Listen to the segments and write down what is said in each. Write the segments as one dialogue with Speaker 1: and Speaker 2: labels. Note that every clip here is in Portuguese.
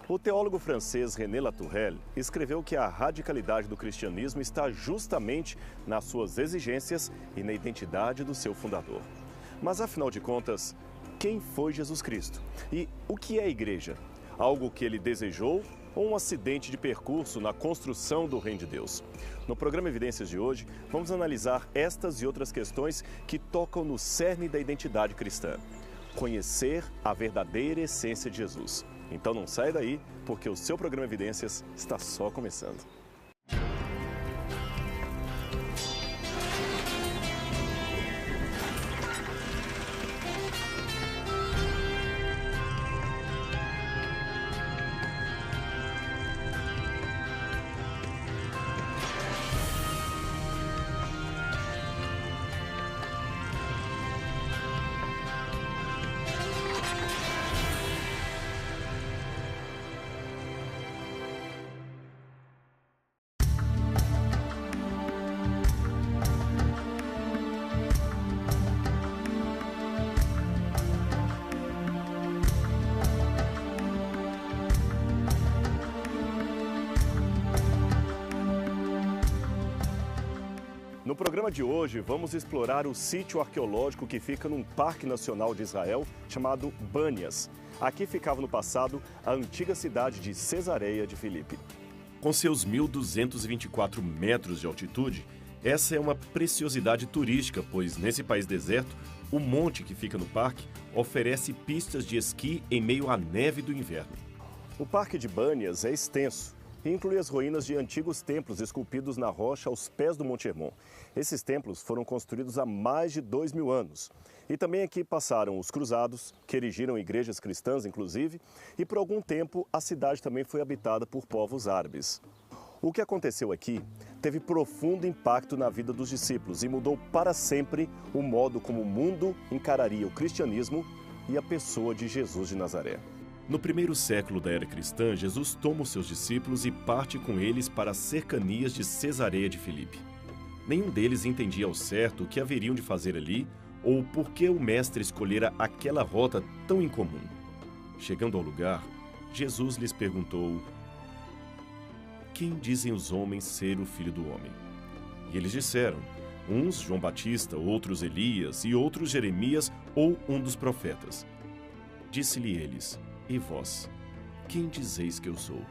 Speaker 1: O teólogo francês René Latourelle escreveu que a radicalidade do cristianismo está justamente nas suas exigências e na identidade do seu fundador. Mas, afinal de contas, quem foi Jesus Cristo? E o que é a igreja? Algo que ele desejou ou um acidente de percurso na construção do reino de Deus? No programa Evidências de hoje, vamos analisar estas e outras questões que tocam no cerne da identidade cristã. Conhecer a verdadeira essência de Jesus. Então não saia daí, porque o seu programa Evidências está só começando. No programa de hoje, vamos explorar o sítio arqueológico que fica num parque nacional de Israel chamado Bânias. Aqui ficava no passado a antiga cidade de Cesareia de Filipe.
Speaker 2: Com seus 1.224 metros de altitude, essa é uma preciosidade turística, pois nesse país deserto, o monte que fica no parque oferece pistas de esqui em meio à neve do inverno.
Speaker 1: O Parque de Bânias é extenso e inclui as ruínas de antigos templos esculpidos na rocha aos pés do Monte Hermon. Esses templos foram construídos há mais de 2.000 anos. E também aqui passaram os cruzados, que erigiram igrejas cristãs, inclusive, e por algum tempo a cidade também foi habitada por povos árabes. O que aconteceu aqui teve profundo impacto na vida dos discípulos e mudou para sempre o modo como o mundo encararia o cristianismo e a pessoa de Jesus de Nazaré.
Speaker 2: No primeiro século da era cristã, Jesus toma os seus discípulos e parte com eles para as cercanias de Cesareia de Filipe. Nenhum deles entendia ao certo o que haveriam de fazer ali ou por que o mestre escolhera aquela rota tão incomum. Chegando ao lugar, Jesus lhes perguntou: "Quem dizem os homens ser o Filho do Homem?" E eles disseram: uns João Batista, outros Elias e outros Jeremias ou um dos profetas. Disse-lhe eles: "E vós, quem dizeis que eu sou?"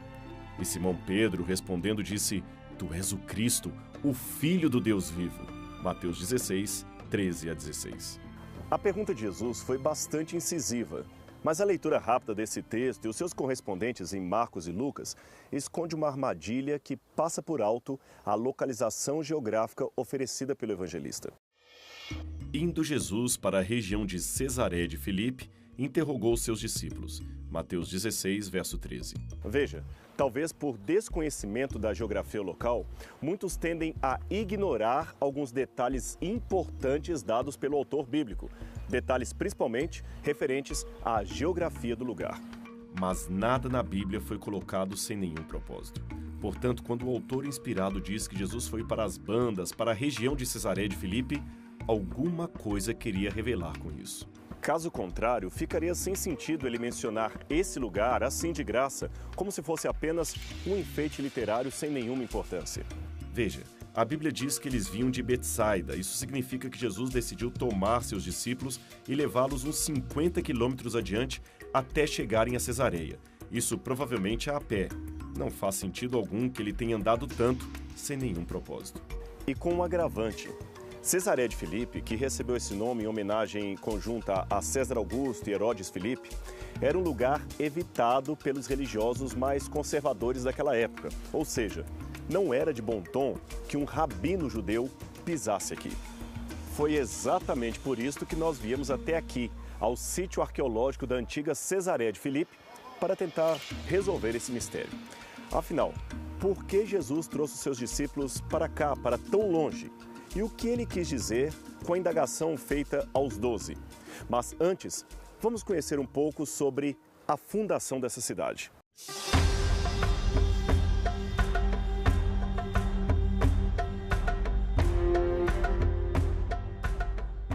Speaker 2: E Simão Pedro, respondendo, disse: "Tu és o Cristo, o Filho do Deus vivo." Mateus 16, 13 a 16.
Speaker 1: A pergunta de Jesus foi bastante incisiva, mas a leitura rápida desse texto e os seus correspondentes em Marcos e Lucas esconde uma armadilha que passa por alto a localização geográfica oferecida pelo evangelista.
Speaker 2: Indo Jesus para a região de Cesareia de Filipe, interrogou seus discípulos. Mateus 16, verso 13.
Speaker 1: Veja, talvez por desconhecimento da geografia local, muitos tendem a ignorar alguns detalhes importantes dados pelo autor bíblico, detalhes principalmente referentes à geografia do lugar.
Speaker 2: Mas nada na Bíblia foi colocado sem nenhum propósito. Portanto, quando o autor inspirado diz que Jesus foi para as bandas, para a região de Cesareia de Filipe, alguma coisa queria revelar com isso.
Speaker 1: Caso contrário, ficaria sem sentido ele mencionar esse lugar assim de graça, como se fosse apenas um enfeite literário sem nenhuma importância.
Speaker 2: Veja, a Bíblia diz que eles vinham de Betsaida. Isso significa que Jesus decidiu tomar seus discípulos e levá-los uns 50 quilômetros adiante até chegarem a Cesareia. Isso provavelmente a pé. Não faz sentido algum que ele tenha andado tanto sem nenhum propósito.
Speaker 1: E com um agravante. Cesareia de Filipe, que recebeu esse nome em homenagem conjunta a César Augusto e Herodes Filipe, era um lugar evitado pelos religiosos mais conservadores daquela época. Ou seja, não era de bom tom que um rabino judeu pisasse aqui. Foi exatamente por isso que nós viemos até aqui, ao sítio arqueológico da antiga Cesareia de Filipe, para tentar resolver esse mistério. Afinal, por que Jesus trouxe os seus discípulos para cá, para tão longe? E o que ele quis dizer com a indagação feita aos 12? Mas antes, vamos conhecer um pouco sobre a fundação dessa cidade.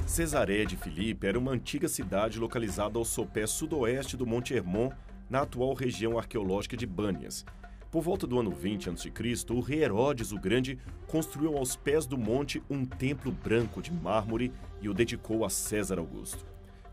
Speaker 2: Cesareia de Filipe era uma antiga cidade localizada ao sopé sudoeste do Monte Hermon, na atual região arqueológica de Bânias. Por volta do ano 20 a.C., o rei Herodes o Grande construiu aos pés do monte um templo branco de mármore e o dedicou a César Augusto.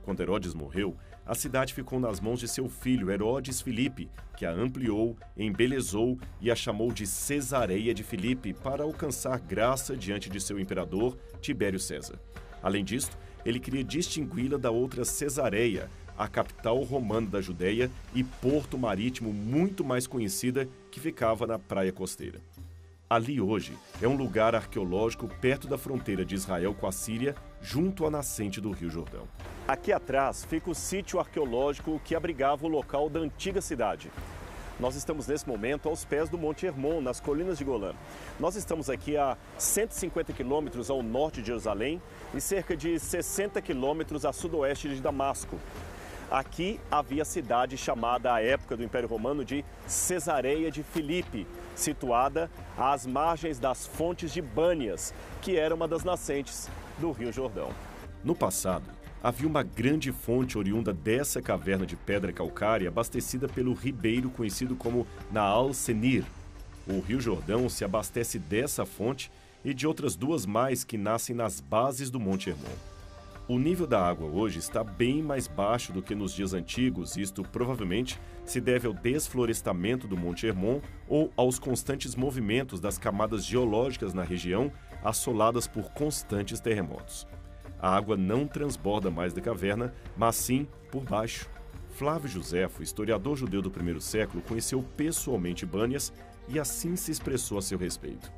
Speaker 2: Quando Herodes morreu, a cidade ficou nas mãos de seu filho Herodes Filipe, que a ampliou, embelezou e a chamou de Cesareia de Filipe para alcançar graça diante de seu imperador Tibério César. Além disto, ele queria distingui-la da outra Cesareia, a capital romana da Judéia e porto marítimo muito mais conhecida, que ficava na praia costeira. Ali hoje é um lugar arqueológico perto da fronteira de Israel com a Síria, junto à nascente do Rio Jordão.
Speaker 1: Aqui atrás fica o sítio arqueológico que abrigava o local da antiga cidade. Nós estamos nesse momento aos pés do Monte Hermon, nas colinas de Golã. Nós estamos aqui a 150 quilômetros ao norte de Jerusalém e cerca de 60 quilômetros a sudoeste de Damasco. Aqui havia a cidade chamada, à época do Império Romano, de Cesareia de Filipe, situada às margens das fontes de Bânias, que era uma das nascentes do Rio Jordão.
Speaker 2: No passado, havia uma grande fonte oriunda dessa caverna de pedra calcária abastecida pelo ribeiro conhecido como Naal Senir. O Rio Jordão se abastece dessa fonte e de outras duas mais que nascem nas bases do Monte Hermon. O nível da água hoje está bem mais baixo do que nos dias antigos, isto provavelmente se deve ao desflorestamento do Monte Hermon ou aos constantes movimentos das camadas geológicas na região, assoladas por constantes terremotos. A água não transborda mais da caverna, mas sim por baixo. Flávio Josefo, historiador judeu do primeiro século, conheceu pessoalmente Bânias e assim se expressou a seu respeito.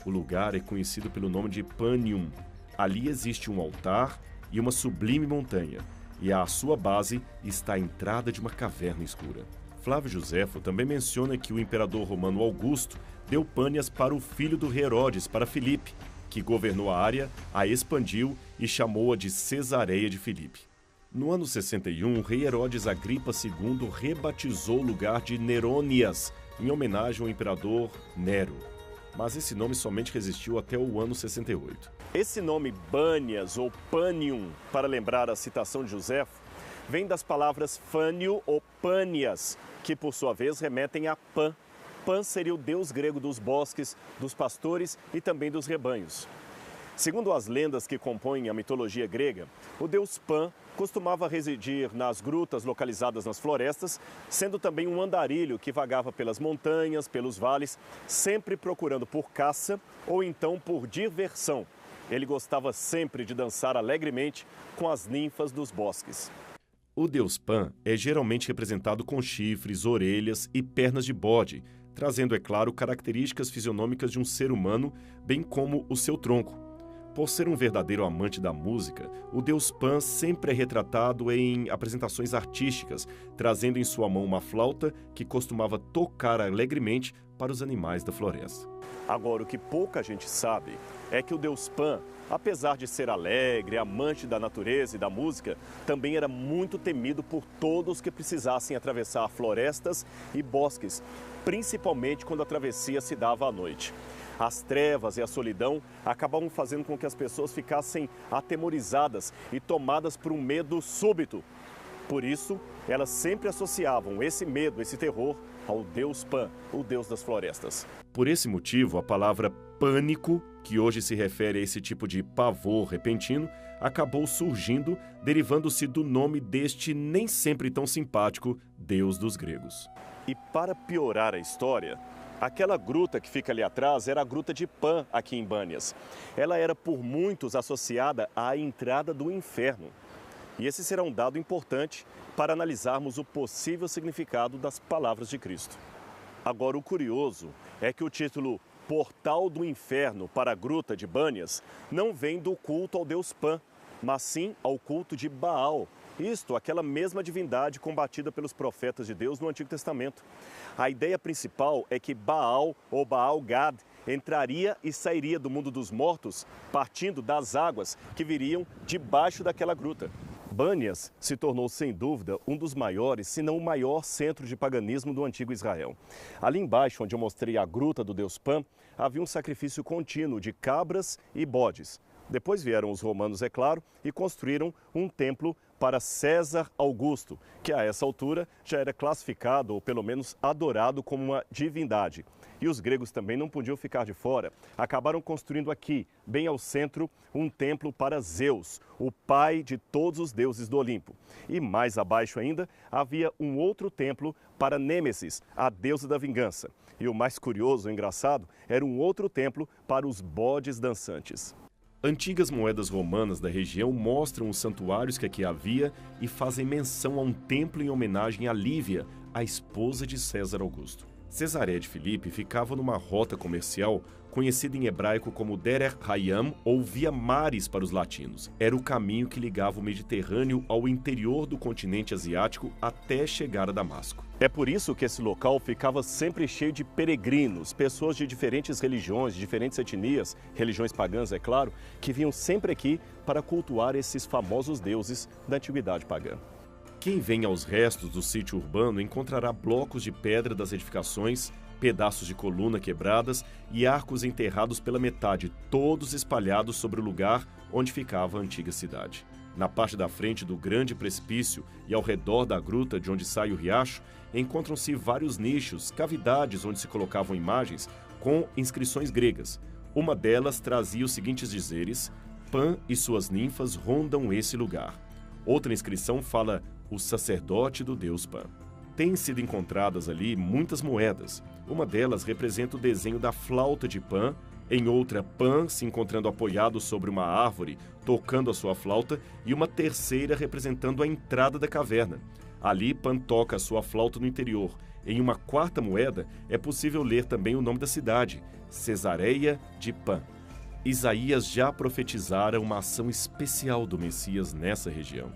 Speaker 2: O lugar é conhecido pelo nome de Panium. Ali existe um altar e uma sublime montanha, e à sua base está a entrada de uma caverna escura. Flávio Josefo também menciona que o imperador romano Augusto deu Pânias para o filho do rei Herodes, para Filipe, que governou a área, a expandiu e chamou-a de Cesareia de Filipe. No ano 61, o rei Herodes Agripa II rebatizou o lugar de Nerônias, em homenagem ao imperador Nero. Mas esse nome somente resistiu até o ano 68.
Speaker 1: Esse nome Bânias ou Panium, para lembrar a citação de Josefo, vem das palavras Fânio ou Pânias, que por sua vez remetem a Pan. Pan seria o deus grego dos bosques, dos pastores e também dos rebanhos. Segundo as lendas que compõem a mitologia grega, o deus Pan costumava residir nas grutas localizadas nas florestas, sendo também um andarilho que vagava pelas montanhas, pelos vales, sempre procurando por caça ou então por diversão. Ele gostava sempre de dançar alegremente com as ninfas dos bosques.
Speaker 2: O deus Pan é geralmente representado com chifres, orelhas e pernas de bode, trazendo, é claro, características fisionômicas de um ser humano, bem como o seu tronco. Por ser um verdadeiro amante da música, o deus Pan sempre é retratado em apresentações artísticas, trazendo em sua mão uma flauta que costumava tocar alegremente para os animais da floresta.
Speaker 1: Agora, o que pouca gente sabe é que o deus Pan, apesar de ser alegre, amante da natureza e da música, também era muito temido por todos que precisassem atravessar florestas e bosques, principalmente quando a travessia se dava à noite. As trevas e a solidão acabavam fazendo com que as pessoas ficassem atemorizadas e tomadas por um medo súbito. Por isso, elas sempre associavam esse medo, esse terror, ao deus Pan, o deus das florestas.
Speaker 2: Por esse motivo, a palavra pânico, que hoje se refere a esse tipo de pavor repentino, acabou surgindo, derivando-se do nome deste nem sempre tão simpático deus dos gregos.
Speaker 1: E para piorar a história, aquela gruta que fica ali atrás era a Gruta de Pan, aqui em Bânias. Ela era por muitos associada à entrada do inferno. E esse será um dado importante para analisarmos o possível significado das palavras de Cristo. Agora, o curioso é que o título Portal do Inferno para a Gruta de Bânias não vem do culto ao deus Pan, mas sim ao culto de Baal. Isto, aquela mesma divindade combatida pelos profetas de Deus no Antigo Testamento. A ideia principal é que Baal ou Baal-Gad entraria e sairia do mundo dos mortos, partindo das águas que viriam debaixo daquela gruta. Bânias se tornou, sem dúvida, um dos maiores, se não o maior centro de paganismo do antigo Israel. Ali embaixo, onde eu mostrei a gruta do deus Pan, havia um sacrifício contínuo de cabras e bodes. Depois vieram os romanos, é claro, e construíram um templo para César Augusto, que a essa altura já era classificado, ou pelo menos adorado, como uma divindade. E os gregos também não podiam ficar de fora. Acabaram construindo aqui, bem ao centro, um templo para Zeus, o pai de todos os deuses do Olimpo. E mais abaixo ainda, havia um outro templo para Nêmesis, a deusa da vingança. E o mais curioso, engraçado, era um outro templo para os bodes dançantes.
Speaker 2: Antigas moedas romanas da região mostram os santuários que aqui havia e fazem menção a um templo em homenagem a Lívia, a esposa de César Augusto. Cesareia de Filipe ficava numa rota comercial conhecida em hebraico como Derech Hayam, ou Via Maris para os latinos. Era o caminho que ligava o Mediterrâneo ao interior do continente asiático até chegar a Damasco.
Speaker 1: É por isso que esse local ficava sempre cheio de peregrinos, pessoas de diferentes religiões, de diferentes etnias, religiões pagãs, é claro, que vinham sempre aqui para cultuar esses famosos deuses da antiguidade pagã.
Speaker 2: Quem vem aos restos do sítio urbano encontrará blocos de pedra das edificações, pedaços de coluna quebradas e arcos enterrados pela metade, todos espalhados sobre o lugar onde ficava a antiga cidade. Na parte da frente do grande precipício e ao redor da gruta de onde sai o riacho, encontram-se vários nichos, cavidades onde se colocavam imagens com inscrições gregas. Uma delas trazia os seguintes dizeres: Pan e suas ninfas rondam esse lugar. Outra inscrição fala: o sacerdote do deus Pan. Têm sido encontradas ali muitas moedas. Uma delas representa o desenho da flauta de Pan, em outra, Pan se encontrando apoiado sobre uma árvore, tocando a sua flauta, e uma terceira representando a entrada da caverna. Ali, Pan toca a sua flauta no interior. Em uma quarta moeda, é possível ler também o nome da cidade, Cesareia de Pan. Isaías já profetizara uma ação especial do Messias nessa região.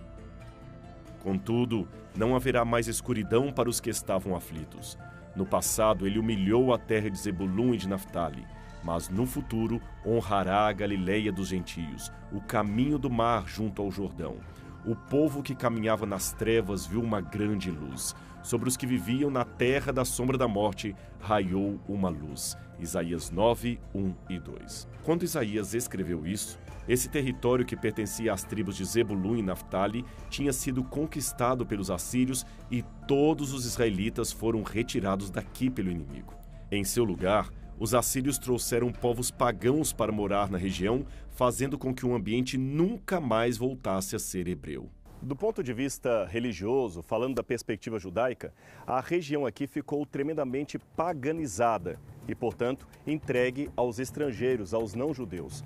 Speaker 2: Contudo, não haverá mais escuridão para os que estavam aflitos. No passado, ele humilhou a terra de Zebulun e de Naftali, mas no futuro honrará a Galileia dos gentios, o caminho do mar junto ao Jordão. O povo que caminhava nas trevas viu uma grande luz. Sobre os que viviam na terra da sombra da morte, raiou uma luz. Isaías 9, 1 e 2. Quando Isaías escreveu isso, esse território que pertencia às tribos de Zebulun e Naftali tinha sido conquistado pelos assírios e todos os israelitas foram retirados daqui pelo inimigo. Em seu lugar, os assírios trouxeram povos pagãos para morar na região, fazendo com que o ambiente nunca mais voltasse a ser hebreu.
Speaker 1: Do ponto de vista religioso, falando da perspectiva judaica, a região aqui ficou tremendamente paganizada e, portanto, entregue aos estrangeiros, aos não-judeus.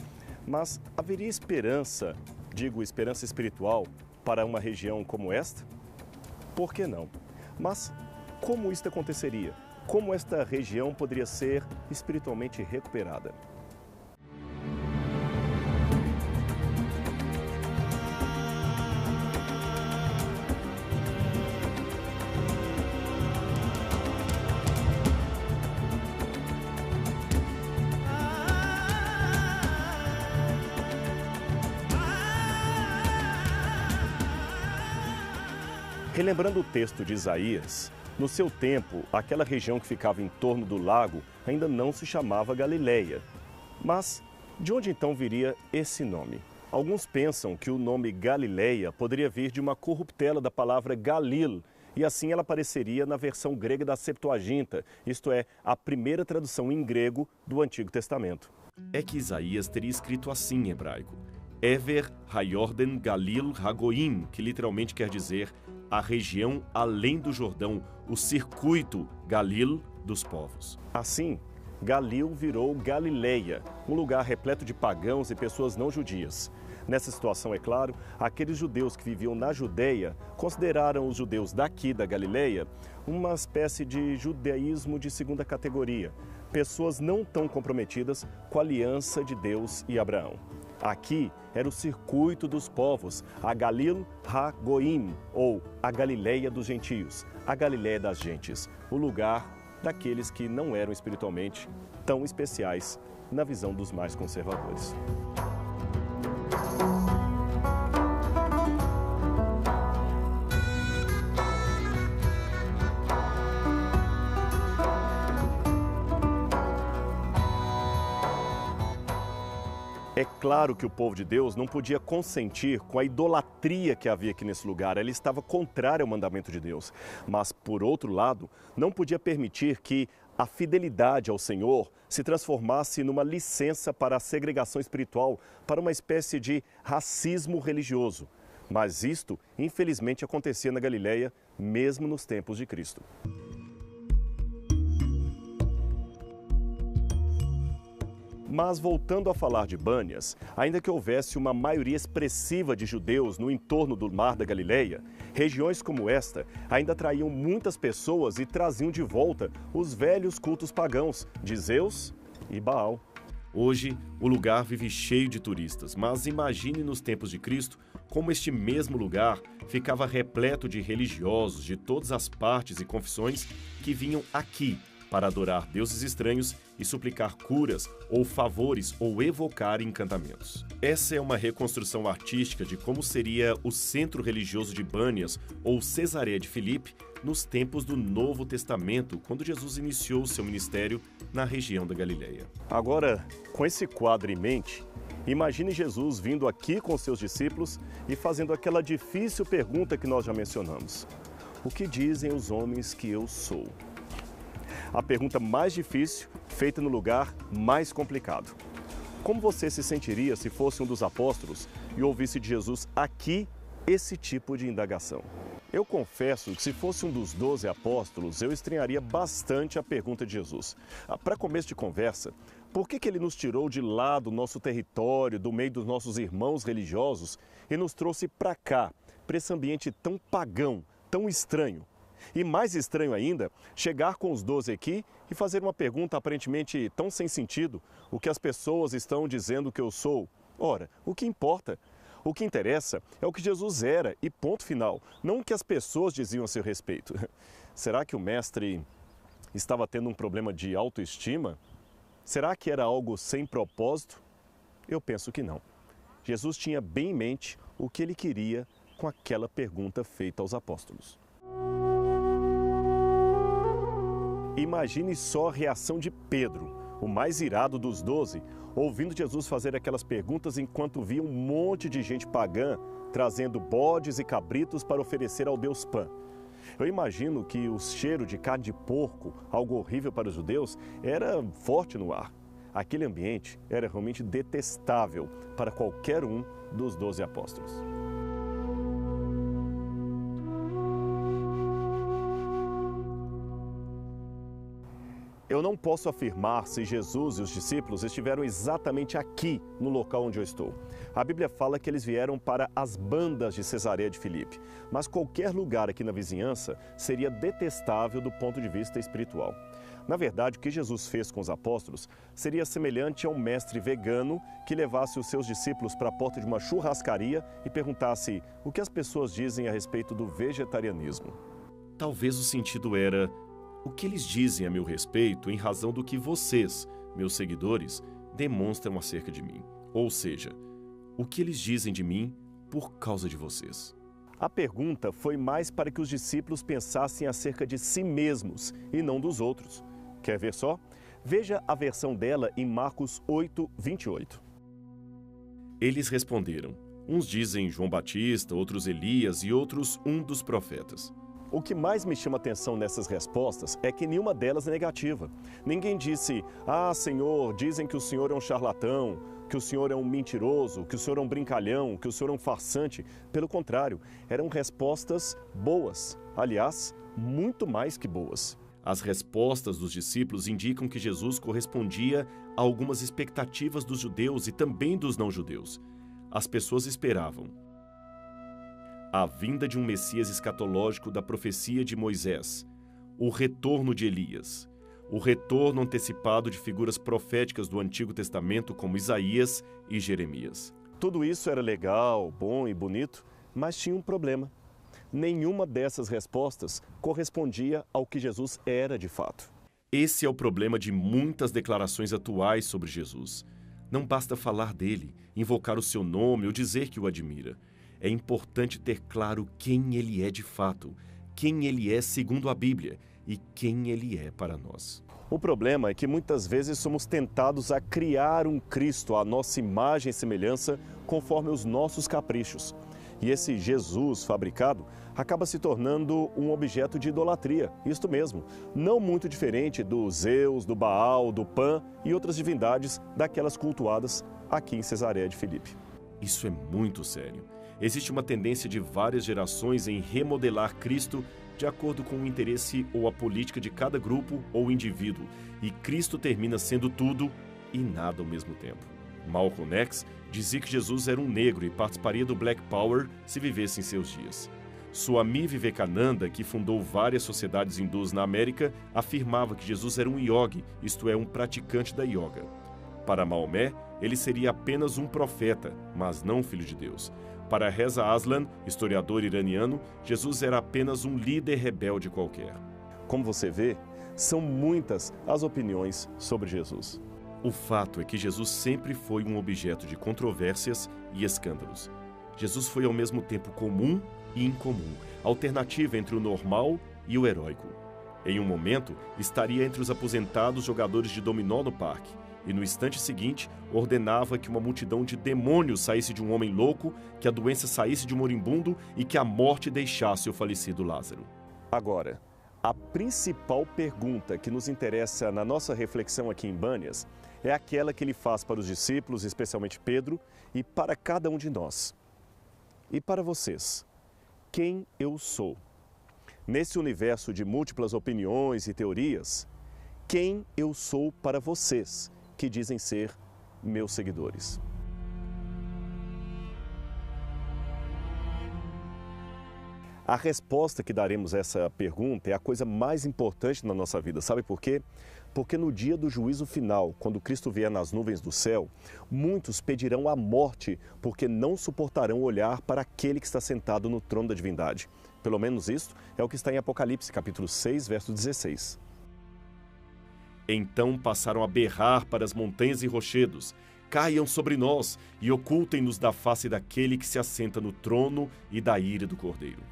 Speaker 1: Mas haveria esperança, digo esperança espiritual, para uma região como esta? Por que não? Mas como isto aconteceria? Como esta região poderia ser espiritualmente recuperada? Relembrando o texto de Isaías, no seu tempo, aquela região que ficava em torno do lago ainda não se chamava Galileia. Mas de onde então viria esse nome? Alguns pensam que o nome Galileia poderia vir de uma corruptela da palavra Galil, e assim ela apareceria na versão grega da Septuaginta, isto é, a primeira tradução em grego do Antigo Testamento.
Speaker 2: É que Isaías teria escrito assim em hebraico: Ever Hayorden Galil Hagoim, que literalmente quer dizer a região além do Jordão, o circuito Galil dos povos.
Speaker 1: Assim, Galil virou Galileia, um lugar repleto de pagãos e pessoas não judias. Nessa situação, é claro, aqueles judeus que viviam na Judeia consideraram os judeus daqui da Galileia uma espécie de judaísmo de segunda categoria, pessoas não tão comprometidas com a aliança de Deus e Abraão. Aqui era o circuito dos povos, a Galil HaGoim, ou a Galileia dos gentios, a Galileia das gentes, o lugar daqueles que não eram espiritualmente tão especiais na visão dos mais conservadores. É claro que o povo de Deus não podia consentir com a idolatria que havia aqui nesse lugar. Ela estava contrária ao mandamento de Deus. Mas, por outro lado, não podia permitir que a fidelidade ao Senhor se transformasse numa licença para a segregação espiritual, para uma espécie de racismo religioso. Mas isto, infelizmente, acontecia na Galileia, mesmo nos tempos de Cristo. Mas voltando a falar de Bânias, ainda que houvesse uma maioria expressiva de judeus no entorno do Mar da Galileia, regiões como esta ainda atraíam muitas pessoas e traziam de volta os velhos cultos pagãos de Zeus e Baal.
Speaker 2: Hoje, o lugar vive cheio de turistas, mas imagine nos tempos de Cristo como este mesmo lugar ficava repleto de religiosos de todas as partes e confissões que vinham aqui para adorar deuses estranhos e suplicar curas ou favores ou evocar encantamentos. Essa é uma reconstrução artística de como seria o centro religioso de Bânias ou Cesareia de Filipe nos tempos do Novo Testamento, quando Jesus iniciou seu ministério na região da Galileia.
Speaker 1: Agora, com esse quadro em mente, imagine Jesus vindo aqui com seus discípulos e fazendo aquela difícil pergunta que nós já mencionamos. O que dizem os homens que eu sou? A pergunta mais difícil, feita no lugar mais complicado. Como você se sentiria se fosse um dos apóstolos e ouvisse de Jesus aqui esse tipo de indagação? Eu confesso que se fosse um dos 12 apóstolos, eu estranharia bastante a pergunta de Jesus. Para começo de conversa, por que ele nos tirou de lá do nosso território, do meio dos nossos irmãos religiosos e nos trouxe para cá, para esse ambiente tão pagão, tão estranho? E mais estranho ainda, chegar com os 12 aqui e fazer uma pergunta aparentemente tão sem sentido. O que as pessoas estão dizendo que eu sou? Ora, o que importa? O que interessa é o que Jesus era e ponto final, não o que as pessoas diziam a seu respeito. Será que o mestre estava tendo um problema de autoestima? Será que era algo sem propósito? Eu penso que não. Jesus tinha bem em mente o que ele queria com aquela pergunta feita aos apóstolos. Imagine só a reação de Pedro, o mais irado dos 12, ouvindo Jesus fazer aquelas perguntas enquanto via um monte de gente pagã trazendo bodes e cabritos para oferecer ao Deus Pan. Eu imagino que o cheiro de carne de porco, algo horrível para os judeus, era forte no ar. Aquele ambiente era realmente detestável para qualquer um dos 12 apóstolos. Eu não posso afirmar se Jesus e os discípulos estiveram exatamente aqui, no local onde eu estou. A Bíblia fala que eles vieram para as bandas de Cesareia de Filipe, mas qualquer lugar aqui na vizinhança seria detestável do ponto de vista espiritual. Na verdade, o que Jesus fez com os apóstolos seria semelhante a um mestre vegano que levasse os seus discípulos para a porta de uma churrascaria e perguntasse o que as pessoas dizem a respeito do vegetarianismo.
Speaker 2: Talvez o sentido era: o que eles dizem a meu respeito em razão do que vocês, meus seguidores, demonstram acerca de mim? Ou seja, o que eles dizem de mim por causa de vocês?
Speaker 1: A pergunta foi mais para que os discípulos pensassem acerca de si mesmos e não dos outros. Quer ver só? Veja a versão dela em Marcos 8, 28.
Speaker 2: Eles responderam: uns dizem João Batista, outros Elias e outros um dos profetas.
Speaker 1: O que mais me chama atenção nessas respostas é que nenhuma delas é negativa. Ninguém disse: ah, Senhor, dizem que o Senhor é um charlatão, que o Senhor é um mentiroso, que o Senhor é um brincalhão, que o Senhor é um farsante. Pelo contrário, eram respostas boas. Aliás, muito mais que boas.
Speaker 2: As respostas dos discípulos indicam que Jesus correspondia a algumas expectativas dos judeus e também dos não-judeus. As pessoas esperavam a vinda de um Messias escatológico da profecia de Moisés, o retorno de Elias, o retorno antecipado de figuras proféticas do Antigo Testamento como Isaías e Jeremias.
Speaker 1: Tudo isso era legal, bom e bonito, mas tinha um problema. Nenhuma dessas respostas correspondia ao que Jesus era de fato.
Speaker 2: Esse é o problema de muitas declarações atuais sobre Jesus. Não basta falar dele, invocar o seu nome ou dizer que o admira. É importante ter claro quem ele é de fato, quem ele é segundo a Bíblia e quem Ele é para nós.
Speaker 1: O problema é que muitas vezes somos tentados a criar um Cristo à nossa imagem e semelhança conforme os nossos caprichos. E esse Jesus fabricado acaba se tornando um objeto de idolatria, isto mesmo, não muito diferente do Zeus, do Baal, do Pan e outras divindades daquelas cultuadas aqui em Cesareia de Filipe.
Speaker 2: Isso é muito sério. Existe uma tendência de várias gerações em remodelar Cristo de acordo com o interesse ou a política de cada grupo ou indivíduo, e Cristo termina sendo tudo e nada ao mesmo tempo. Malcolm X dizia que Jesus era um negro e participaria do Black Power se vivesse em seus dias. Swami Vivekananda, que fundou várias sociedades hindus na América, afirmava que Jesus era um yogi, isto é, um praticante da yoga. Para Maomé, ele seria apenas um profeta, mas não filho de Deus. Para Reza Aslan, historiador iraniano, Jesus era apenas um líder rebelde qualquer.
Speaker 1: Como você vê, são muitas as opiniões sobre Jesus.
Speaker 2: O fato é que Jesus sempre foi um objeto de controvérsias e escândalos. Jesus foi ao mesmo tempo comum e incomum, alternativa entre o normal e o heróico. Em um momento, estaria entre os aposentados jogadores de dominó no parque, e no instante seguinte, ordenava que uma multidão de demônios saísse de um homem louco, que a doença saísse de um moribundo e que a morte deixasse o falecido Lázaro.
Speaker 1: Agora, a principal pergunta que nos interessa na nossa reflexão aqui em Bânias é aquela que ele faz para os discípulos, especialmente Pedro, e para cada um de nós. E para vocês, quem eu sou? Nesse universo de múltiplas opiniões e teorias, quem eu sou para vocês que dizem ser meus seguidores? A resposta que daremos a essa pergunta é a coisa mais importante na nossa vida. Sabe por quê? Porque no dia do juízo final, quando Cristo vier nas nuvens do céu, muitos pedirão a morte porque não suportarão olhar para aquele que está sentado no trono da divindade. Pelo menos isso é o que está em Apocalipse, capítulo 6, verso 16.
Speaker 2: Então passaram a berrar para as montanhas e rochedos: caiam sobre nós e ocultem-nos da face daquele que se assenta no trono e da ira do Cordeiro.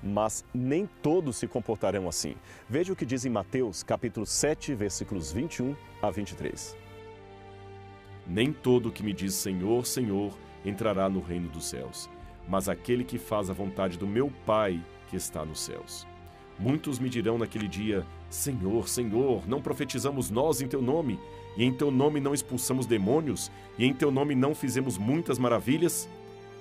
Speaker 1: Mas nem todos se comportarão assim. Veja o que diz em Mateus, capítulo 7, versículos 21 a 23.
Speaker 2: Nem todo que me diz Senhor, Senhor, entrará no reino dos céus, mas aquele que faz a vontade do meu Pai que está nos céus. Muitos me dirão naquele dia: Senhor, Senhor, não profetizamos nós em Teu nome? E em Teu nome não expulsamos demônios? E em Teu nome não fizemos muitas maravilhas?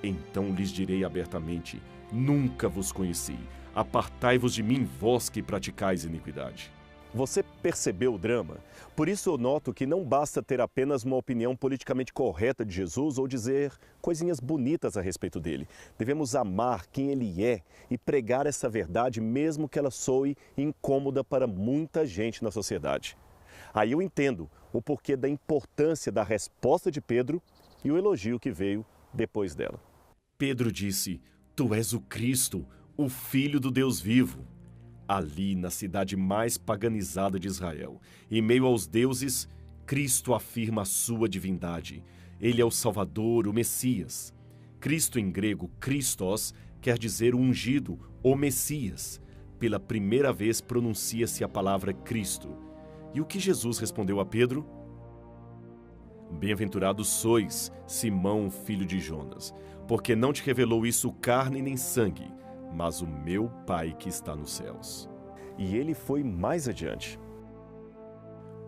Speaker 2: Então lhes direi abertamente: nunca vos conheci. Apartai-vos de mim, vós que praticais iniquidade.
Speaker 1: Você percebeu o drama? Por isso eu noto que não basta ter apenas uma opinião politicamente correta de Jesus ou dizer coisinhas bonitas a respeito dele. Devemos amar quem ele é e pregar essa verdade mesmo que ela soe incômoda para muita gente na sociedade. Aí eu entendo o porquê da importância da resposta de Pedro e o elogio que veio depois dela.
Speaker 2: Pedro disse: Tu és o Cristo, o Filho do Deus vivo. Ali, na cidade mais paganizada de Israel, em meio aos deuses, Cristo afirma a sua divindade. Ele é o Salvador, o Messias. Cristo em grego, Christos, quer dizer o ungido, o Messias. Pela primeira vez pronuncia-se a palavra Cristo. E o que Jesus respondeu a Pedro? Bem-aventurados sois, Simão, filho de Jonas, porque não te revelou isso carne nem sangue, mas o meu Pai que está nos céus.
Speaker 1: E ele foi mais adiante.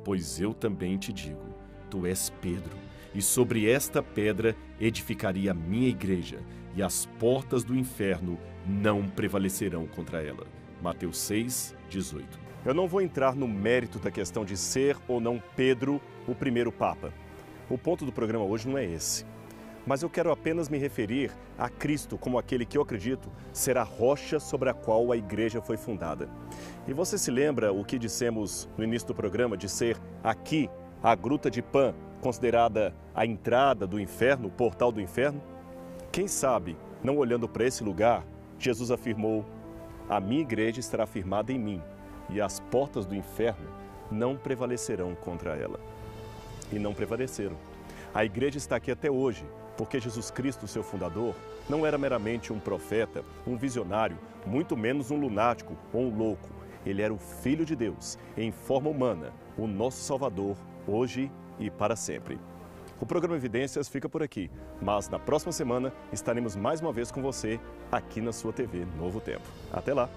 Speaker 2: Pois eu também te digo, tu és Pedro, e sobre esta pedra edificarei a minha igreja, e as portas do inferno não prevalecerão contra ela. Mateus 6, 18.
Speaker 1: Eu não vou entrar no mérito da questão de ser ou não Pedro o primeiro Papa. O ponto do programa hoje não é esse. Mas eu quero apenas me referir a Cristo como aquele que eu acredito ser a rocha sobre a qual a igreja foi fundada. E você se lembra o que dissemos no início do programa de ser aqui a Gruta de Pan, considerada a entrada do inferno, o portal do inferno? Quem sabe, não olhando para esse lugar, Jesus afirmou: a minha igreja estará firmada em mim e as portas do inferno não prevalecerão contra ela. E não prevaleceram. A igreja está aqui até hoje, porque Jesus Cristo, seu fundador, não era meramente um profeta, um visionário, muito menos um lunático ou um louco. ele era o Filho de Deus, em forma humana, o nosso Salvador, hoje e para sempre. O programa Evidências fica por aqui, mas na próxima semana estaremos mais uma vez com você aqui na sua TV Novo Tempo. Até lá!